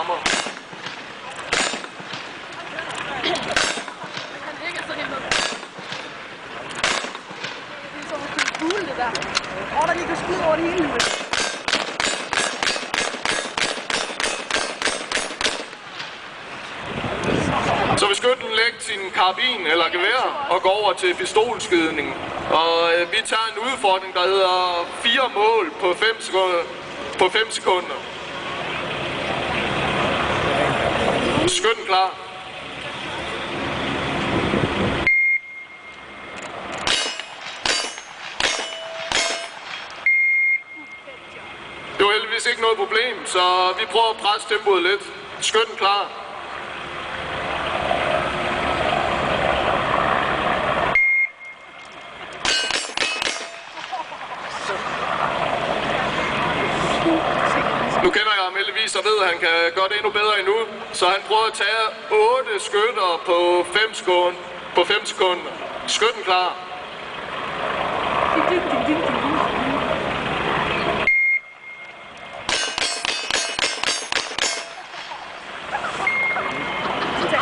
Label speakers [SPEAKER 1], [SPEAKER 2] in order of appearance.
[SPEAKER 1] rammer.
[SPEAKER 2] Han ligger så helt ned. Det er som at kunne fugle det der. Der lige kan skyde over det hele.
[SPEAKER 1] Så vil skytten lægge sin karabin eller gevær og gå over til pistolskydning. Og vi tager en udfordring, der hedder 4 mål på 5 sekunder. Skytten klar. Det var heldigvis ikke noget problem, så vi prøver at presse tempoet lidt. Skytten klar. Nu kender jeg ham heldigvis og ved, at han kan gøre det endnu bedre endnu. Så han prøver at tage 8 skytter på 5 sekunder. Skytten klar.